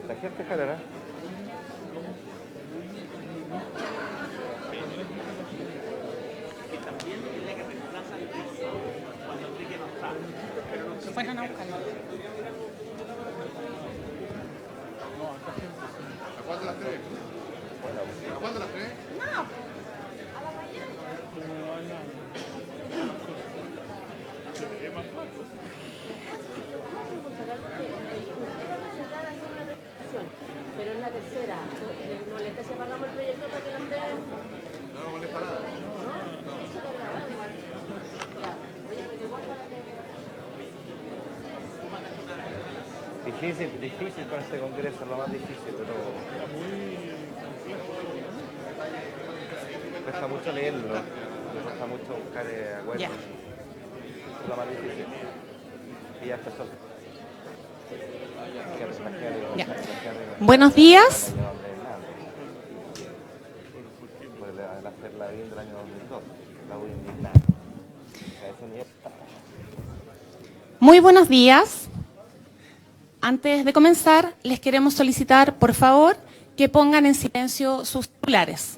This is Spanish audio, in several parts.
La gente jalará. Se fueron a buscarlo. ¿A cuál de las tres? ¿A cuál de las tres? No. Pero en la tercera, ¿no molesta si apagamos el proyecto para que la entreguen? No me molesta nada. Eso lo grabamos igual. Ya, oye, pero igual para que... Difícil con este congreso, lo más difícil, pero... Cuesta mucho leerlo, me cuesta mucho buscar acuerdos. Ya. Es lo más difícil. Y ya empezó. Ya. Buenos días. Al hacer la bien del año 2002, la voy a indignar. Muy buenos días. Antes de comenzar, les queremos solicitar, por favor, que pongan en silencio sus celulares.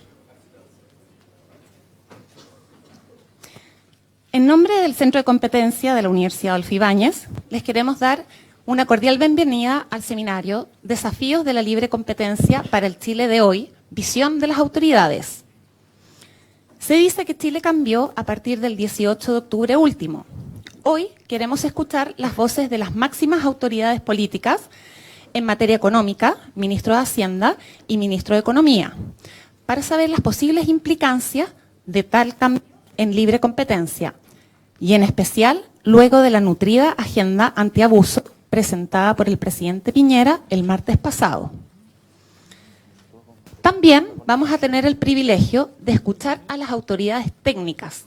En nombre del Centro de Competencia de la Universidad Adolfo Ibáñez, les queremos dar una cordial bienvenida al seminario Desafíos de la Libre Competencia para el Chile de hoy, Visión de las Autoridades. Se dice que Chile cambió a partir del 18 de octubre último. Hoy queremos escuchar las voces de las máximas autoridades políticas en materia económica, ministro de Hacienda y ministro de Economía, para saber las posibles implicancias de tal cambio en libre competencia, y en especial luego de la nutrida agenda antiabuso presentada por el presidente Piñera el martes pasado. También vamos a tener el privilegio de escuchar a las autoridades técnicas,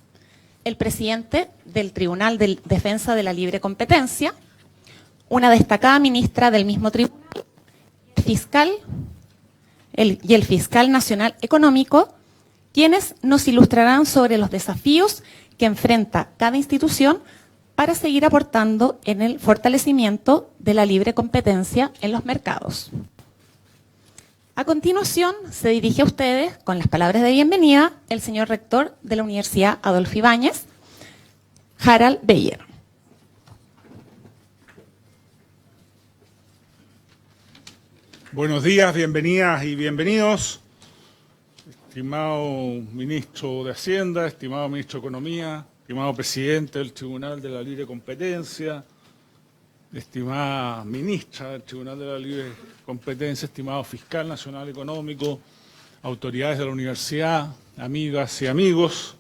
el presidente del Tribunal de Defensa de la Libre Competencia, una destacada ministra del mismo tribunal, y el fiscal nacional económico, quienes nos ilustrarán sobre los desafíos que enfrenta cada institución para seguir aportando en el fortalecimiento de la libre competencia en los mercados. A continuación, se dirige a ustedes, con las palabras de bienvenida, el señor rector de la Universidad Adolfo Ibáñez, Harald Beyer. Buenos días, bienvenidas y bienvenidos. Estimado ministro de Hacienda, estimado ministro de Economía, estimado presidente del Tribunal de la Libre Competencia, estimada ministra del Tribunal de la Libre Competencia, estimado fiscal nacional económico, autoridades de la universidad, amigas y amigos.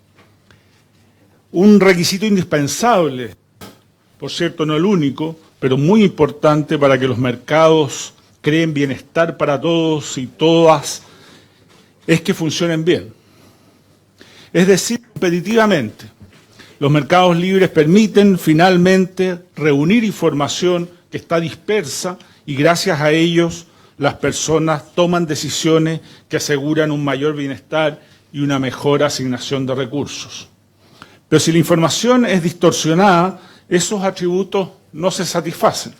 Un requisito indispensable, por cierto no el único, pero muy importante para que los mercados creen bienestar para todos y todas, es que funcionen bien. Es decir, competitivamente. Los mercados libres permiten finalmente reunir información que está dispersa y gracias a ellos las personas toman decisiones que aseguran un mayor bienestar y una mejor asignación de recursos. Pero si la información es distorsionada, esos atributos no se satisfacen.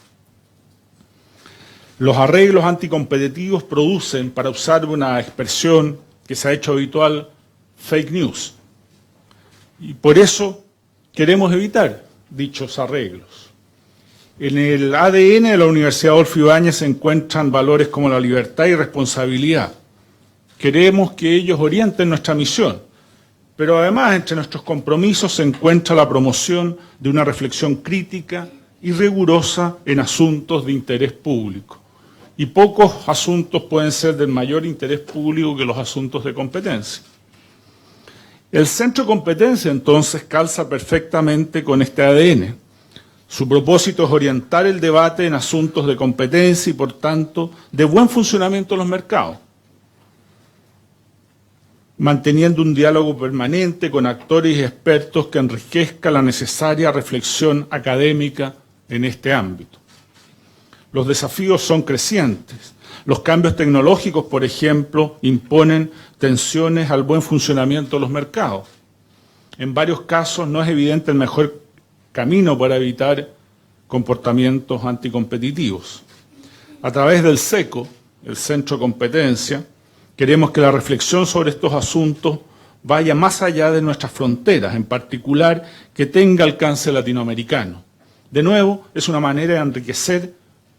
Los arreglos anticompetitivos producen, para usar una expresión que se ha hecho habitual, fake news. Y por eso queremos evitar dichos arreglos. En el ADN de la Universidad Adolfo Ibáñez se encuentran valores como la libertad y responsabilidad. Queremos que ellos orienten nuestra misión, pero además entre nuestros compromisos se encuentra la promoción de una reflexión crítica y rigurosa en asuntos de interés público. Y pocos asuntos pueden ser del mayor interés público que los asuntos de competencia. El Centro de Competencia, entonces, calza perfectamente con este ADN. Su propósito es orientar el debate en asuntos de competencia y, por tanto, de buen funcionamiento de los mercados, manteniendo un diálogo permanente con actores y expertos que enriquezca la necesaria reflexión académica en este ámbito. Los desafíos son crecientes. Los cambios tecnológicos, por ejemplo, imponen tensiones al buen funcionamiento de los mercados. En varios casos no es evidente el mejor camino para evitar comportamientos anticompetitivos. A través del SECO, el Centro de Competencia, queremos que la reflexión sobre estos asuntos vaya más allá de nuestras fronteras, en particular que tenga alcance latinoamericano. De nuevo, es una manera de enriquecer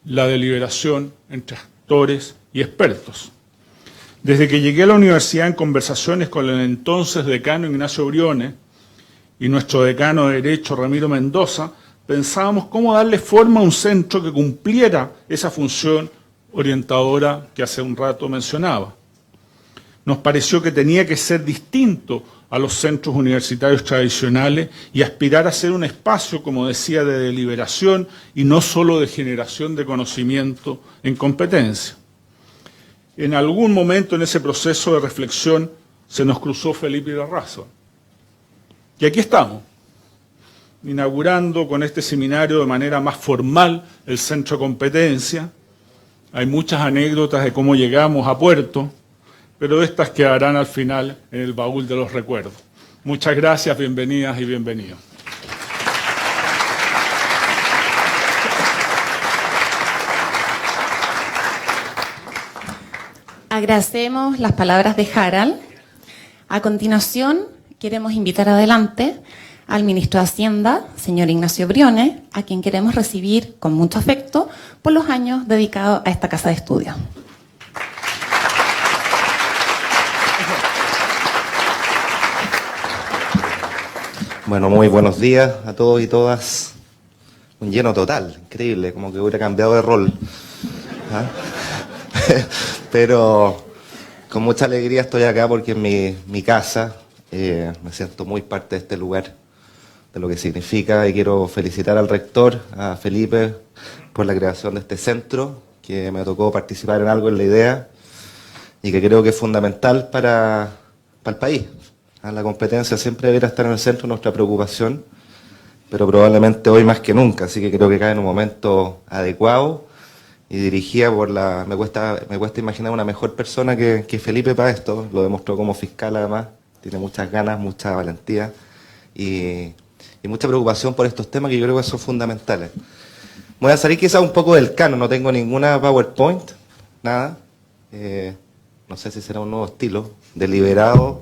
la deliberación entre actores y expertos. Desde que llegué a la universidad en conversaciones con el entonces decano Ignacio Briones y nuestro decano de Derecho Ramiro Mendoza, pensábamos cómo darle forma a un centro que cumpliera esa función orientadora que hace un rato mencionaba. Nos pareció que tenía que ser distinto a los centros universitarios tradicionales y aspirar a ser un espacio, como decía, de deliberación y no solo de generación de conocimiento en competencia. En algún momento en ese proceso de reflexión se nos cruzó Felipe Larraza. Y aquí estamos, inaugurando con este seminario de manera más formal el Centro de Competencia. Hay muchas anécdotas de cómo llegamos a puerto, pero estas quedarán al final en el baúl de los recuerdos. Muchas gracias, bienvenidas y bienvenidos. Agradecemos las palabras de Harald. A continuación, queremos invitar adelante al ministro de Hacienda, señor Ignacio Briones, a quien queremos recibir con mucho afecto por los años dedicados a esta casa de estudio. Bueno, muy buenos días a todos y todas. Un lleno total, increíble, como que hubiera cambiado de rol. ¿Ah? Pero con mucha alegría estoy acá porque es mi casa. Me siento muy parte de este lugar, de lo que significa, y quiero felicitar al rector, a Felipe, por la creación de este centro, que me tocó participar en algo en la idea y que creo que es fundamental para el país. La competencia siempre deberá estar en el centro de nuestra preocupación, pero probablemente hoy más que nunca, así que creo que cae en un momento adecuado y dirigida por la... Me cuesta imaginar una mejor persona que Felipe para esto, lo demostró como fiscal además, tiene muchas ganas, mucha valentía y mucha preocupación por estos temas que yo creo que son fundamentales. Voy a salir quizás un poco del canon, no tengo ninguna PowerPoint, nada, no sé si será un nuevo estilo, deliberado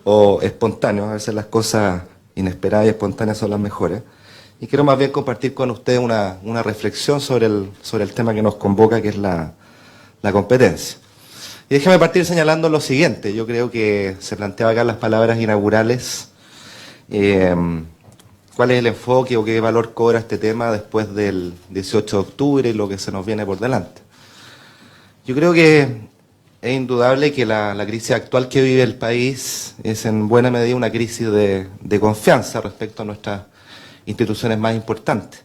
o espontáneo, a veces las cosas inesperadas y espontáneas son las mejores. Y quiero más bien compartir con ustedes una reflexión sobre el tema que nos convoca, que es la competencia. Y déjeme partir señalando lo siguiente. Yo creo que se planteaba acá en las palabras inaugurales cuál es el enfoque o qué valor cobra este tema después del 18 de octubre y lo que se nos viene por delante. Yo creo que es indudable que la crisis actual que vive el país es en buena medida una crisis de confianza respecto a nuestras instituciones más importantes.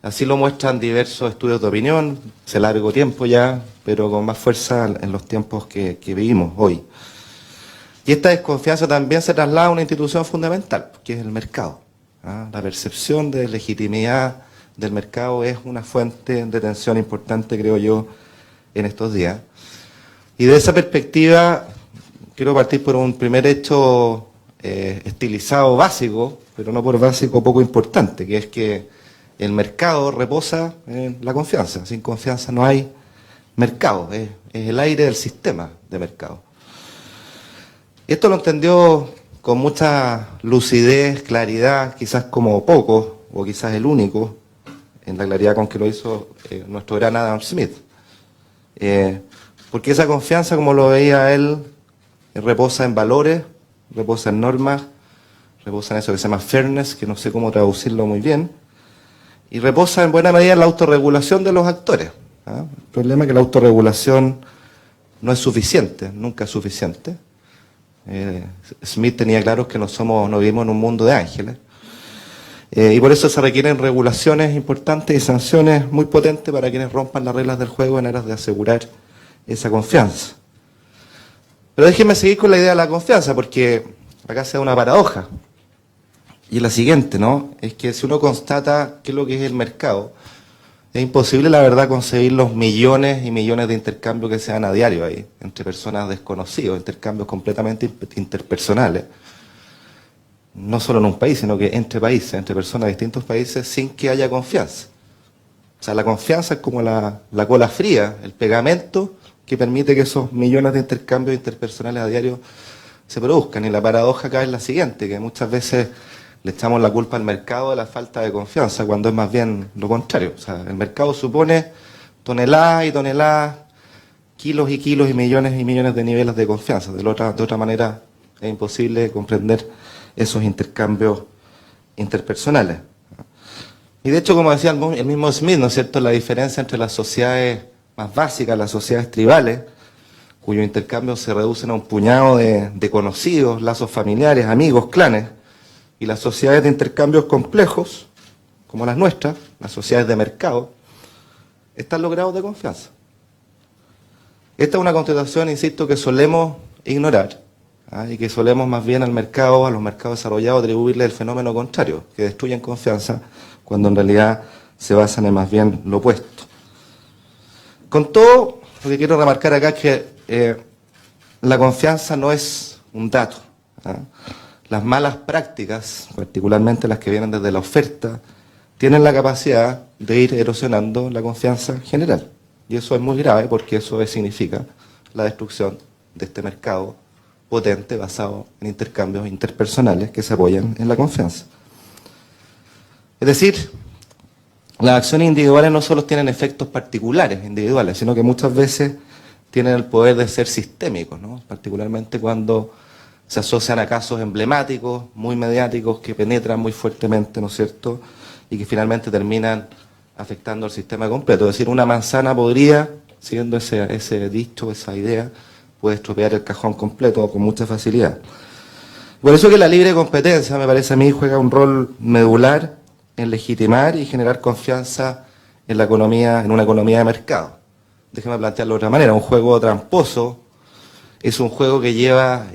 Así lo muestran diversos estudios de opinión, hace largo tiempo ya, pero con más fuerza en los tiempos que vivimos hoy. Y esta desconfianza también se traslada a una institución fundamental, que es el mercado. La percepción de legitimidad del mercado es una fuente de tensión importante, creo yo, en estos días. Y de esa perspectiva, quiero partir por un primer hecho estilizado básico, pero no por básico poco importante, que es que el mercado reposa en la confianza. Sin confianza no hay mercado, es el aire del sistema de mercado. Esto lo entendió con mucha lucidez, claridad, quizás como poco, o quizás el único, en la claridad con que lo hizo nuestro gran Adam Smith. Porque esa confianza, como lo veía él, reposa en valores, reposa en normas, reposa en eso que se llama fairness, que no sé cómo traducirlo muy bien, y reposa en buena medida en la autorregulación de los actores. El problema es que la autorregulación no es suficiente, nunca es suficiente. Smith tenía claro que no vivimos en un mundo de ángeles, y por eso se requieren regulaciones importantes y sanciones muy potentes para quienes rompan las reglas del juego en aras de asegurar esa confianza. Pero déjenme seguir con la idea de la confianza, porque acá se da una paradoja. Y es la siguiente, ¿no? Es que si uno constata qué es lo que es el mercado, es imposible, la verdad, concebir los millones y millones de intercambios que se dan a diario ahí, entre personas desconocidas, intercambios completamente interpersonales. No solo en un país, sino que entre países, entre personas de distintos países, sin que haya confianza. O sea, la confianza es como la cola fría, el pegamento que permite que esos millones de intercambios interpersonales a diario se produzcan. Y la paradoja acá es la siguiente, que muchas veces le echamos la culpa al mercado de la falta de confianza, cuando es más bien lo contrario. O sea, el mercado supone toneladas y toneladas, kilos y millones de niveles de confianza. De otra manera es imposible comprender esos intercambios interpersonales. Y de hecho, como decía el mismo Smith, ¿no es cierto?, la diferencia entre las sociedades más básicas, las sociedades tribales, cuyos intercambios se reducen a un puñado de conocidos, lazos familiares, amigos, clanes, y las sociedades de intercambios complejos, como las nuestras, las sociedades de mercado, están los grados de confianza. Esta es una constatación, insisto, que solemos ignorar, y que solemos más bien a los mercados desarrollados, atribuirle el fenómeno contrario, que destruyen confianza, cuando en realidad se basan en más bien lo opuesto. Con todo, lo que quiero remarcar acá es que la confianza no es un dato. Las malas prácticas, particularmente las que vienen desde la oferta, tienen la capacidad de ir erosionando la confianza general. Y eso es muy grave porque eso significa la destrucción de este mercado potente basado en intercambios interpersonales que se apoyan en la confianza. Es decir, las acciones individuales no solo tienen efectos particulares, individuales, sino que muchas veces tienen el poder de ser sistémicos, ¿no? Particularmente cuando se asocian a casos emblemáticos, muy mediáticos, que penetran muy fuertemente, ¿no es cierto?, y que finalmente terminan afectando al sistema completo. Es decir, una manzana podría, siguiendo ese dicho, esa idea, puede estropear el cajón completo con mucha facilidad. Por eso que la libre competencia, me parece a mí, juega un rol medular en legitimar y generar confianza en la economía, en una economía de mercado. Déjeme plantearlo de otra manera. Un juego tramposo es un juego que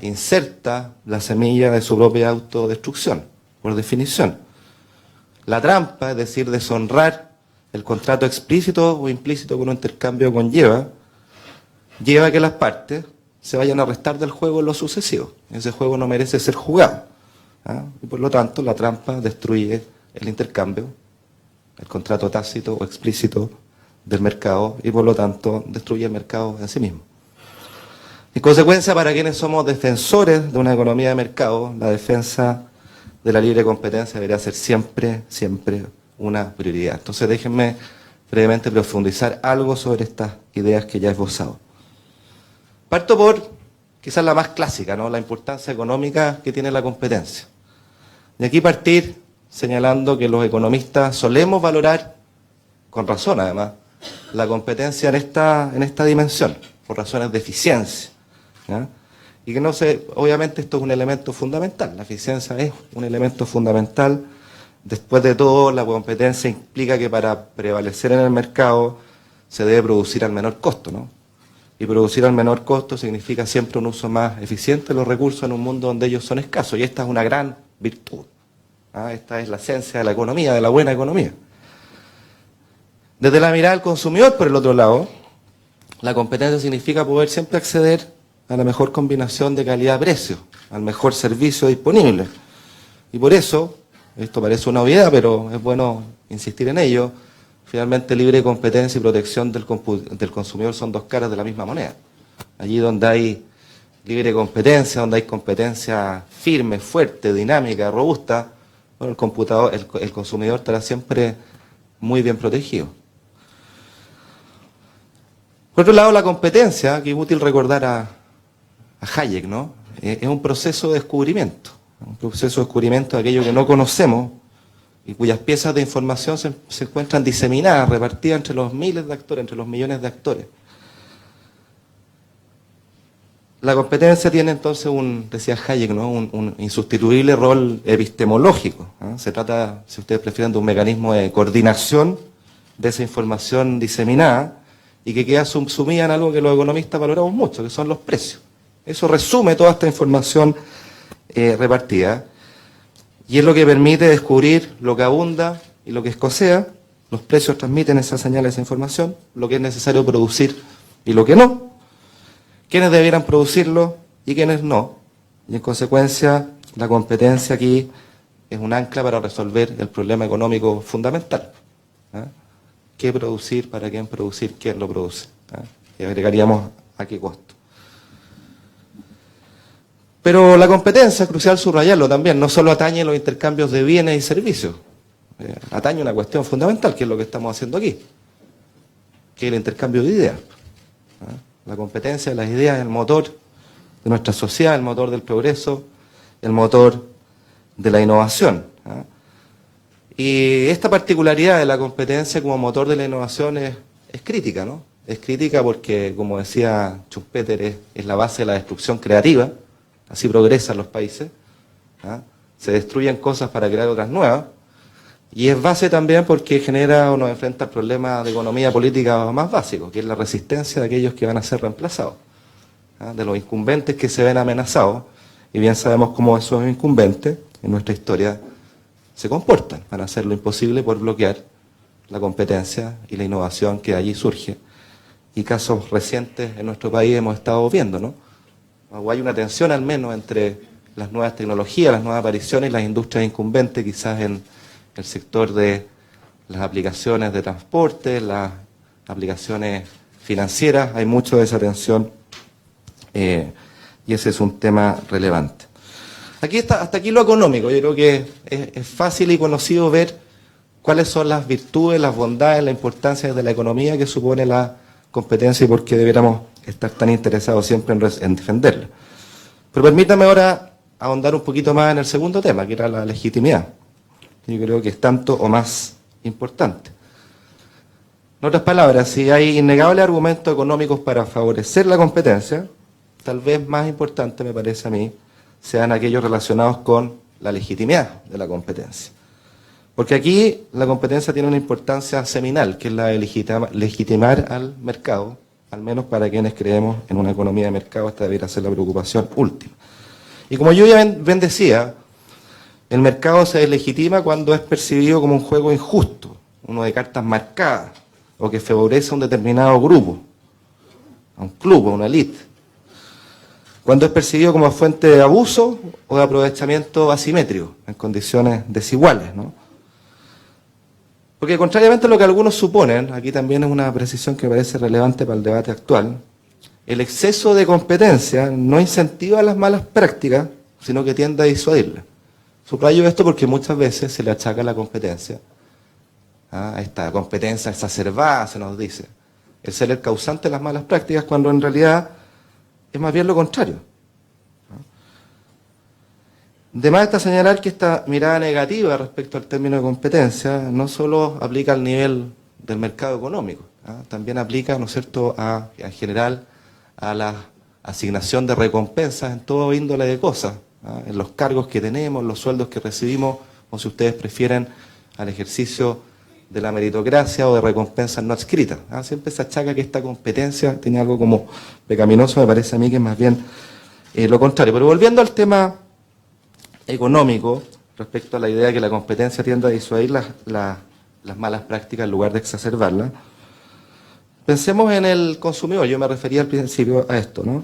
inserta la semilla de su propia autodestrucción, por definición. La trampa, es decir, deshonrar el contrato explícito o implícito que un intercambio lleva a que las partes se vayan a restar del juego en lo sucesivo. Ese juego no merece ser jugado. Y por lo tanto, la trampa destruye el intercambio, el contrato tácito o explícito del mercado, y por lo tanto destruye el mercado en sí mismo. En consecuencia, para quienes somos defensores de una economía de mercado, la defensa de la libre competencia debería ser siempre una prioridad. Entonces déjenme brevemente profundizar algo sobre estas ideas que ya he esbozado. Parto por quizás la más clásica, ¿no?, la importancia económica que tiene la competencia. Y aquí partir señalando que los economistas solemos valorar, con razón además, la competencia en esta dimensión, por razones de eficiencia, ¿ya? Y que obviamente esto es un elemento fundamental, la eficiencia es un elemento fundamental. Después de todo, la competencia implica que para prevalecer en el mercado se debe producir al menor costo, ¿no? Y producir al menor costo significa siempre un uso más eficiente de los recursos en un mundo donde ellos son escasos, y esta es una gran virtud. Esta es la esencia de la economía, de la buena economía. Desde la mirada del consumidor, por el otro lado, la competencia significa poder siempre acceder a la mejor combinación de calidad-precio, al mejor servicio disponible. Y por eso, esto parece una obviedad, pero es bueno insistir en ello, finalmente libre competencia y protección del consumidor son dos caras de la misma moneda. Allí donde hay libre competencia, donde hay competencia firme, fuerte, dinámica, robusta, bueno, el consumidor estará siempre muy bien protegido. Por otro lado, la competencia, que es útil recordar a Hayek, ¿no?, es un proceso de descubrimiento de aquello que no conocemos y cuyas piezas de información se encuentran diseminadas, repartidas entre los miles de actores, entre los millones de actores. La competencia tiene entonces decía Hayek, ¿no?, un insustituible rol epistemológico. Se trata, si ustedes prefieren, de un mecanismo de coordinación de esa información diseminada y que queda subsumida en algo que los economistas valoramos mucho, que son los precios. Eso resume toda esta información repartida y es lo que permite descubrir lo que abunda y lo que escasea. Los precios transmiten esa señal, esa información, lo que es necesario producir y lo que no, quiénes debieran producirlo y quiénes no. Y en consecuencia, la competencia aquí es un ancla para resolver el problema económico fundamental, qué producir, para quién producir, quién lo produce. Y agregaríamos a qué costo. Pero la competencia, es crucial subrayarlo también, no solo atañe los intercambios de bienes y servicios, atañe una cuestión fundamental, que es lo que estamos haciendo aquí, que es el intercambio de ideas. La competencia de las ideas es el motor de nuestra sociedad, el motor del progreso, el motor de la innovación. Y esta particularidad de la competencia como motor de la innovación es crítica, ¿no? Es crítica porque, como decía Schumpeter, es la base de la destrucción creativa. Así progresan los países, se destruyen cosas para crear otras nuevas, y es base también porque genera o nos enfrenta al problema de economía política más básico, que es la resistencia de aquellos que van a ser reemplazados, de los incumbentes que se ven amenazados, y bien sabemos cómo esos incumbentes en nuestra historia se comportan, van a hacer lo imposible por bloquear la competencia y la innovación que allí surge, y casos recientes en nuestro país hemos estado viendo, ¿no? O hay una tensión al menos entre las nuevas tecnologías, las nuevas apariciones y las industrias incumbentes, quizás en el sector de las aplicaciones de transporte, las aplicaciones financieras, hay mucho de esa tensión y ese es un tema relevante. Aquí está, hasta aquí lo económico, yo creo que es fácil y conocido ver cuáles son las virtudes, las bondades, la importancia de la economía que supone la competencia y por qué debiéramos estar tan interesados siempre en defenderla. Pero permítame ahora ahondar un poquito más en el segundo tema, que era la legitimidad. Yo creo que es tanto o más importante. En otras palabras, si hay innegables argumentos económicos para favorecer la competencia, tal vez más importante, me parece a mí, sean aquellos relacionados con la legitimidad de la competencia. Porque aquí la competencia tiene una importancia seminal, que es la de legitimar al mercado, al menos para quienes creemos en una economía de mercado, esta debiera ser la preocupación última. Y como yo ya bien decía, el mercado se deslegitima cuando es percibido como un juego injusto, uno de cartas marcadas, o que favorece a un determinado grupo, a un club, a una élite. Cuando es percibido como fuente de abuso o de aprovechamiento asimétrico, en condiciones desiguales, ¿no? Porque contrariamente a lo que algunos suponen, aquí también es una precisión que parece relevante para el debate actual, el exceso de competencia no incentiva las malas prácticas, sino que tiende a disuadirlas. Subrayo esto porque muchas veces se le achaca a la competencia, esta competencia exacerbada, se nos dice, el ser el causante de las malas prácticas, cuando en realidad es más bien lo contrario. De más está señalar que esta mirada negativa respecto al término de competencia no solo aplica al nivel del mercado económico, también aplica, ¿no es cierto?, en general a la asignación de recompensas en todo índole de cosas, en los cargos que tenemos, los sueldos que recibimos, o si ustedes prefieren, al ejercicio de la meritocracia o de recompensas no adscritas. Siempre se achaca que esta competencia tiene algo como pecaminoso, me parece a mí que es más bien lo contrario. Pero volviendo al tema económico, respecto a la idea de que la competencia tiende a disuadir las malas prácticas en lugar de exacerbarlas, pensemos en el consumidor. Yo me refería al principio a esto, ¿no?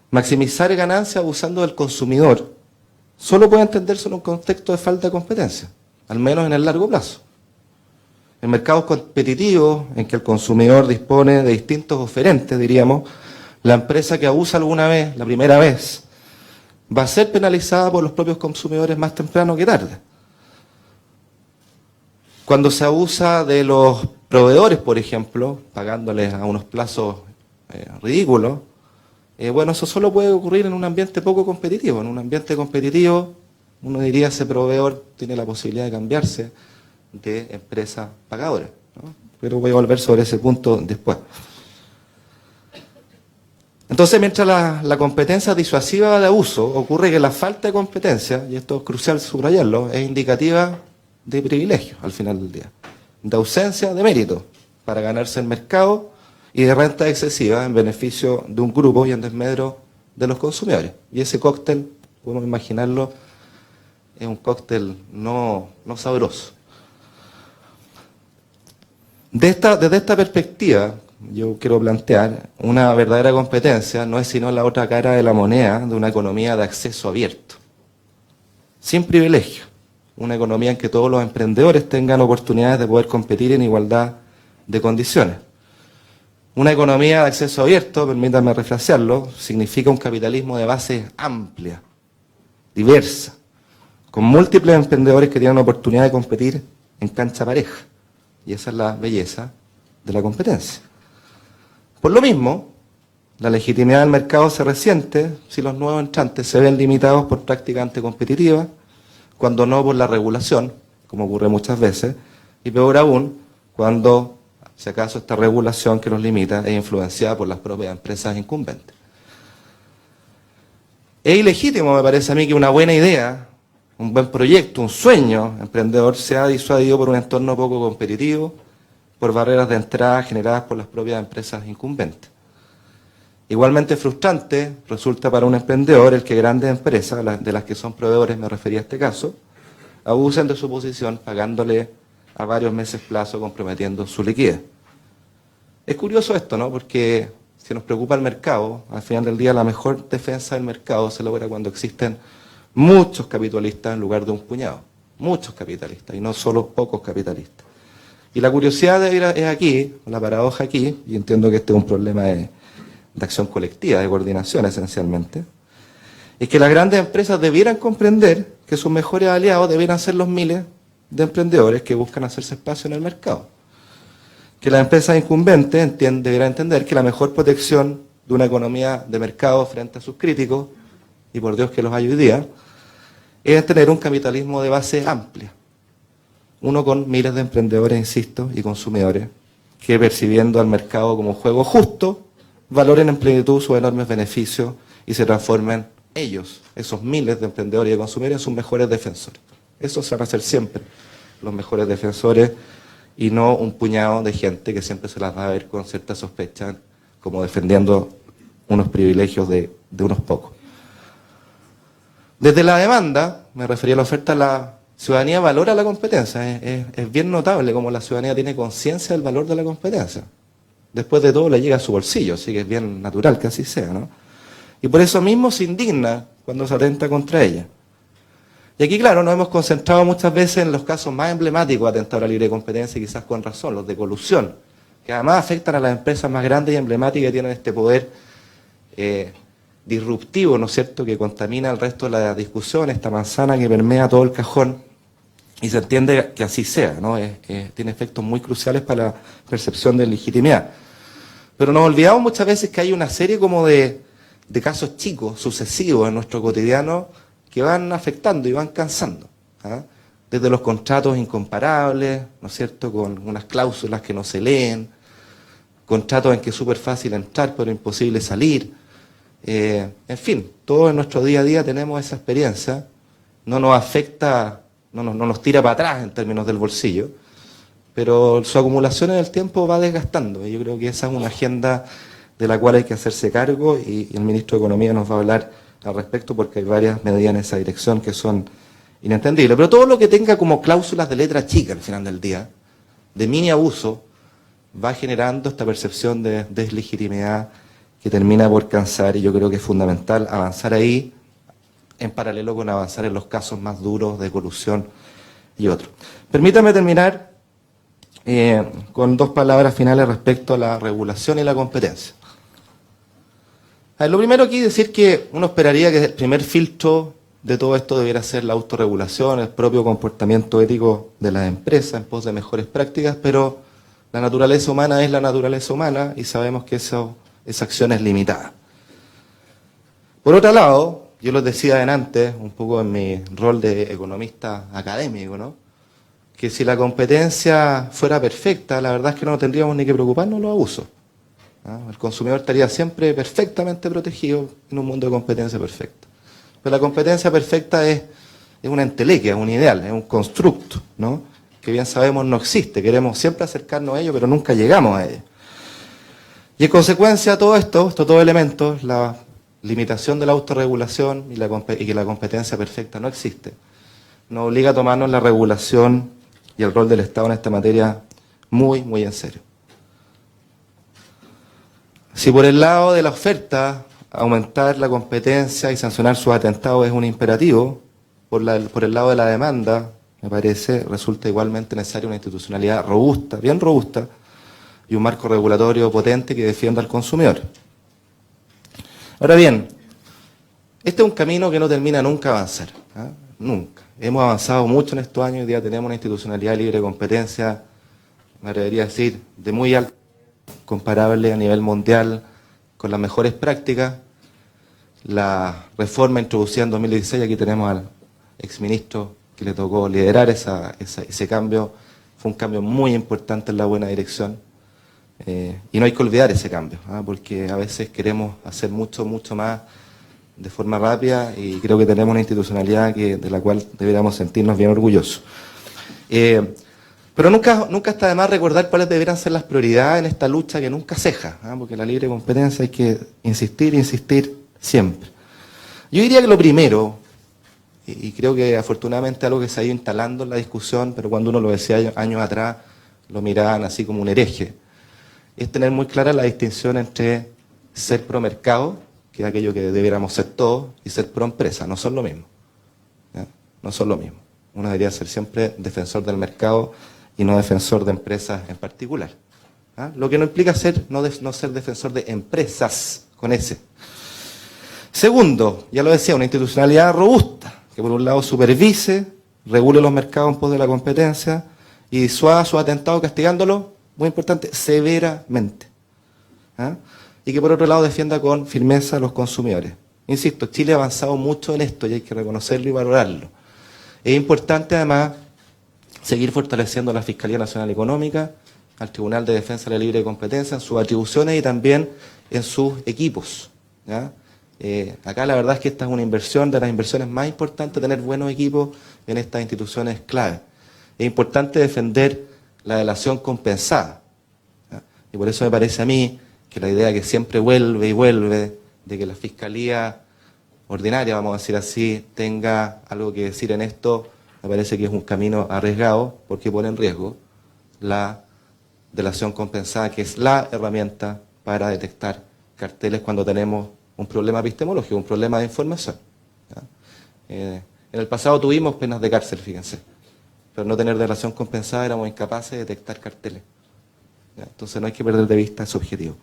Maximizar ganancias abusando del consumidor solo puede entenderse en un contexto de falta de competencia, al menos en el largo plazo. En mercados competitivos, en que el consumidor dispone de distintos oferentes, diríamos, la empresa que abusa alguna vez, la primera vez, va a ser penalizada por los propios consumidores más temprano que tarde. Cuando se abusa de los proveedores, por ejemplo, pagándoles a unos plazos ridículos, bueno, eso solo puede ocurrir en un ambiente poco competitivo. En un ambiente competitivo, uno diría, ese proveedor tiene la posibilidad de cambiarse de empresa pagadora, ¿no? Pero voy a volver sobre ese punto después. Entonces, mientras la competencia disuasiva de abuso, ocurre que la falta de competencia, y esto es crucial subrayarlo, es indicativa de privilegio al final del día, de ausencia de mérito para ganarse el mercado y de renta excesiva en beneficio de un grupo y en desmedro de los consumidores. Y ese cóctel, podemos imaginarlo, es un cóctel no sabroso. Desde esta perspectiva, yo quiero plantear, una verdadera competencia no es sino la otra cara de la moneda de una economía de acceso abierto, sin privilegio, una economía en que todos los emprendedores tengan oportunidades de poder competir en igualdad de condiciones. Una economía de acceso abierto, permítanme refrasearlo, significa un capitalismo de base amplia, diversa, con múltiples emprendedores que tienen la oportunidad de competir en cancha pareja. Y esa es la belleza de la competencia. Por lo mismo, la legitimidad del mercado se resiente si los nuevos entrantes se ven limitados por prácticas anticompetitivas, cuando no por la regulación, como ocurre muchas veces, y peor aún, cuando, si acaso, esta regulación que los limita es influenciada por las propias empresas incumbentes. Es ilegítimo, me parece a mí, que una buena idea, un buen proyecto, un sueño emprendedor sea disuadido por un entorno poco competitivo, por barreras de entrada generadas por las propias empresas incumbentes. Igualmente frustrante resulta para un emprendedor el que grandes empresas, de las que son proveedores, me refería a este caso, abusen de su posición pagándole a varios meses plazo, comprometiendo su liquidez. Es curioso esto, ¿no? Porque si nos preocupa el mercado, al final del día la mejor defensa del mercado se logra cuando existen muchos capitalistas en lugar de un puñado. Muchos capitalistas, y no solo pocos capitalistas. Y la curiosidad es aquí, la paradoja aquí, y entiendo que este es un problema de acción colectiva, de coordinación esencialmente, es que las grandes empresas debieran comprender que sus mejores aliados debieran ser los miles de emprendedores que buscan hacerse espacio en el mercado. Que las empresas incumbentes deberán entender que la mejor protección de una economía de mercado frente a sus críticos, y por Dios que los hay hoy día, es tener un capitalismo de base amplia. Uno con miles de emprendedores, insisto, y consumidores, que percibiendo al mercado como juego justo, valoren en plenitud sus enormes beneficios y se transformen ellos, esos miles de emprendedores y de consumidores, en sus mejores defensores. Esos van a ser siempre los mejores defensores y no un puñado de gente que siempre se las va a ver con cierta sospecha como defendiendo unos privilegios de unos pocos. Desde la demanda, me refería a la oferta, la ciudadanía valora la competencia. Es bien notable cómo la ciudadanía tiene conciencia del valor de la competencia. Después de todo le llega a su bolsillo, así que es bien natural que así sea, ¿no? Y por eso mismo se indigna cuando se atenta contra ella. Y aquí, claro, nos hemos concentrado muchas veces en los casos más emblemáticos de atentado a la libre competencia, y quizás con razón, los de colusión, que además afectan a las empresas más grandes y emblemáticas que tienen este poder disruptivo, ¿no es cierto?, que contamina el resto de la discusión, esta manzana que permea todo el cajón, y se entiende que así sea, ¿no? Tiene efectos muy cruciales para la percepción de legitimidad. Pero nos olvidamos muchas veces que hay una serie como de casos chicos, sucesivos en nuestro cotidiano, que van afectando y van cansando, ¿ah? Desde los contratos incomparables, ¿no es cierto?, con unas cláusulas que no se leen, contratos en que es súper fácil entrar pero imposible salir. En fin, todos en nuestro día a día tenemos esa experiencia, no nos afecta, no nos tira para atrás en términos del bolsillo, pero su acumulación en el tiempo va desgastando, y yo creo que esa es una agenda de la cual hay que hacerse cargo, y el ministro de Economía nos va a hablar al respecto, porque hay varias medidas en esa dirección que son inentendibles. Pero todo lo que tenga como cláusulas de letra chica al final del día, de mini abuso, va generando esta percepción de deslegitimidad que termina por cansar, y yo creo que es fundamental avanzar ahí, en paralelo con avanzar en los casos más duros de colusión y otros. Permítame terminar con dos palabras finales respecto a la regulación y la competencia. Lo primero aquí es decir que uno esperaría que el primer filtro de todo esto debiera ser la autorregulación, el propio comportamiento ético de las empresas en pos de mejores prácticas, pero la naturaleza humana es la naturaleza humana y sabemos que esa acción es limitada. Por otro lado, yo les decía antes, un poco en mi rol de economista académico, ¿no?, que si la competencia fuera perfecta, la verdad es que no tendríamos ni que preocuparnos los abusos. El consumidor estaría siempre perfectamente protegido en un mundo de competencia perfecta. Pero la competencia perfecta es una entelequia, es un ideal, es un constructo, ¿no?, que bien sabemos no existe. Queremos siempre acercarnos a ello, pero nunca llegamos a ello. Y en consecuencia todo esto, estos dos elementos, la limitación de la autorregulación y que la competencia perfecta no existe, nos obliga a tomarnos la regulación y el rol del Estado en esta materia muy, muy en serio. Si por el lado de la oferta aumentar la competencia y sancionar sus atentados es un imperativo, por el lado de la demanda, me parece, resulta igualmente necesaria una institucionalidad robusta, bien robusta, y un marco regulatorio potente que defienda al consumidor. Ahora bien, este es un camino que no termina nunca de avanzar, ¿ah? Nunca. Hemos avanzado mucho en estos años, hoy día tenemos una institucionalidad de libre competencia, me atrevería a decir, de muy alto, comparable a nivel mundial, con las mejores prácticas. La reforma introducida en 2016, aquí tenemos al exministro que le tocó liderar ese cambio, fue un cambio muy importante en la buena dirección. Y no hay que olvidar ese cambio, ¿ah? Porque a veces queremos hacer mucho más de forma rápida y creo que tenemos una institucionalidad de la cual deberíamos sentirnos bien orgullosos. Pero nunca está de más recordar cuáles deberían ser las prioridades en esta lucha que nunca ceja, ¿ah? Porque la libre competencia hay que insistir siempre. Yo diría que lo primero, y creo que afortunadamente algo que se ha ido instalando en la discusión, pero cuando uno lo decía años atrás, lo miraban así como un hereje, es tener muy clara la distinción entre ser pro mercado, que es aquello que debiéramos ser todos, y ser pro empresa. No son lo mismo, ¿ya? No son lo mismo. Uno debería ser siempre defensor del mercado y no defensor de empresas en particular, ¿ah? Lo que no implica no ser defensor de empresas con ese. Segundo, ya lo decía, una institucionalidad robusta, que por un lado supervise, regule los mercados en pos de la competencia y disuada sus atentados castigándolo, muy importante, severamente, ¿ah? Y que por otro lado defienda con firmeza a los consumidores. Insisto, Chile ha avanzado mucho en esto y hay que reconocerlo y valorarlo. Es importante además seguir fortaleciendo la Fiscalía Nacional Económica, al Tribunal de Defensa de la Libre Competencia, en sus atribuciones y también en sus equipos, ¿ya? Acá la verdad es que esta es una inversión, de las inversiones más importantes, tener buenos equipos en estas instituciones clave. Es importante defender la delación compensada, ¿ya? Y por eso me parece a mí que la idea que siempre vuelve y vuelve de que la Fiscalía ordinaria, vamos a decir así, tenga algo que decir en esto, me parece que es un camino arriesgado porque pone en riesgo la delación compensada, que es la herramienta para detectar carteles cuando tenemos un problema epistemológico, un problema de información, ¿ya? En el pasado tuvimos penas de cárcel, fíjense, pero no tener delación compensada éramos incapaces de detectar carteles, ¿ya? Entonces no hay que perder de vista ese objetivo.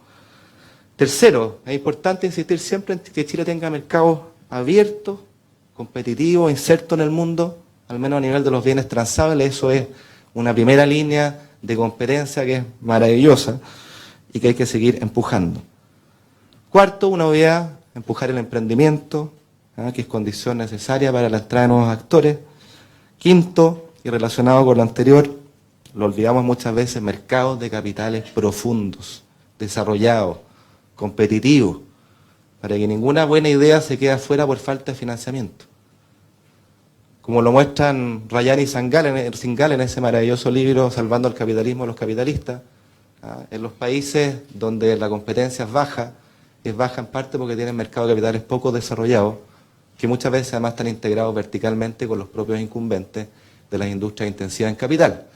Tercero, es importante insistir siempre en que Chile tenga mercados abiertos, competitivos, insertos en el mundo, al menos a nivel de los bienes transables. Eso es una primera línea de competencia que es maravillosa y que hay que seguir empujando. Cuarto, una obviedad, empujar el emprendimiento, ¿ah? Que es condición necesaria para la entrada de nuevos actores. Quinto, y relacionado con lo anterior, lo olvidamos muchas veces, mercados de capitales profundos, desarrollados, competitivos, para que ninguna buena idea se quede afuera por falta de financiamiento. Como lo muestran Rayán y Singal en ese maravilloso libro Salvando el capitalismo a los capitalistas, ¿ah? En los países donde la competencia es baja en parte porque tienen mercados de capitales poco desarrollados, que muchas veces además están integrados verticalmente con los propios incumbentes de las industrias intensivas en capital.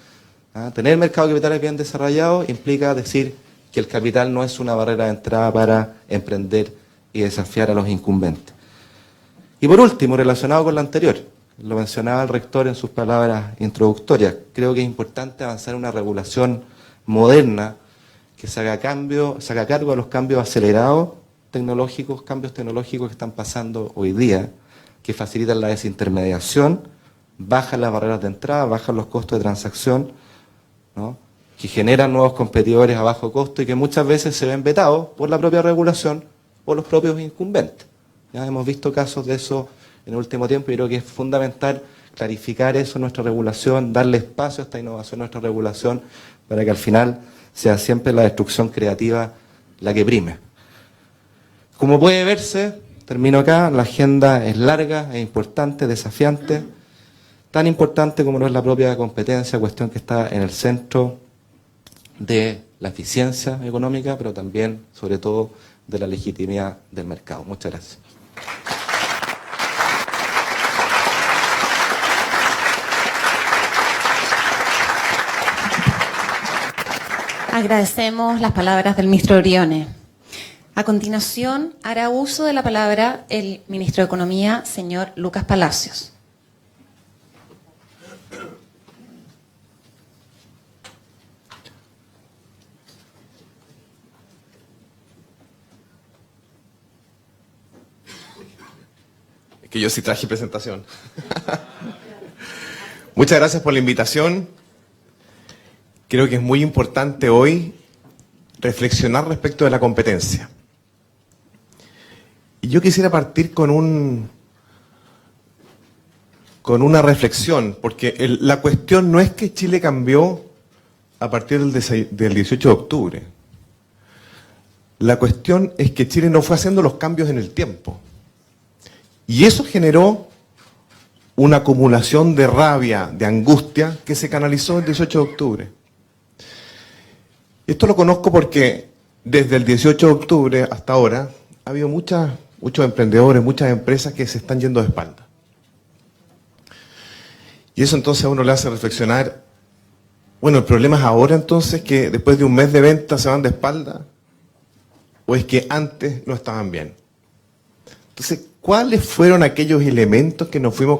¿Ah? Tener mercados de capitales bien desarrollados implica decir que el capital no es una barrera de entrada para emprender y desafiar a los incumbentes. Y por último, relacionado con lo anterior, lo mencionaba el rector en sus palabras introductorias, creo que es importante avanzar en una regulación moderna que se haga cargo de los cambios acelerados tecnológicos, cambios tecnológicos que están pasando hoy día, que facilitan la desintermediación, bajan las barreras de entrada, bajan los costos de transacción, ¿no? Que generan nuevos competidores a bajo costo y que muchas veces se ven vetados por la propia regulación o los propios incumbentes. Ya hemos visto casos de eso en el último tiempo y creo que es fundamental clarificar eso en nuestra regulación, darle espacio a esta innovación en nuestra regulación para que al final sea siempre la destrucción creativa la que prime. Como puede verse, termino acá, la agenda es larga, es importante, desafiante, tan importante como lo es la propia competencia, cuestión que está en el centro de la eficiencia económica, pero también, sobre todo, de la legitimidad del mercado. Muchas gracias. Agradecemos las palabras del ministro Briones. A continuación, hará uso de la palabra el ministro de Economía, señor Lucas Palacios. que yo sí traje presentación. Muchas gracias por la invitación. Creo que es muy importante hoy reflexionar respecto de la competencia. Y yo quisiera partir con una reflexión, porque la cuestión no es que Chile cambió a partir del 18 de octubre. La cuestión es que Chile no fue haciendo los cambios en el tiempo. Y eso generó una acumulación de rabia, de angustia, que se canalizó el 18 de octubre. Esto lo conozco porque desde el 18 de octubre hasta ahora ha habido muchos emprendedores, muchas empresas que se están yendo de espalda. Y eso entonces a uno le hace reflexionar, bueno, el problema es ahora entonces que después de un mes de venta se van de espalda, o es que antes no estaban bien. Entonces, ¿cuáles fueron aquellos elementos que nos fuimos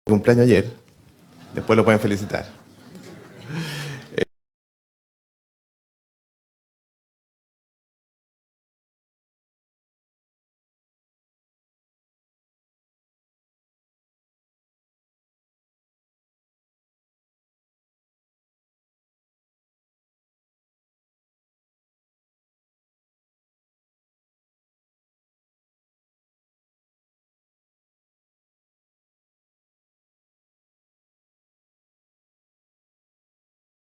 cumpleaños ayer? Después lo pueden felicitar.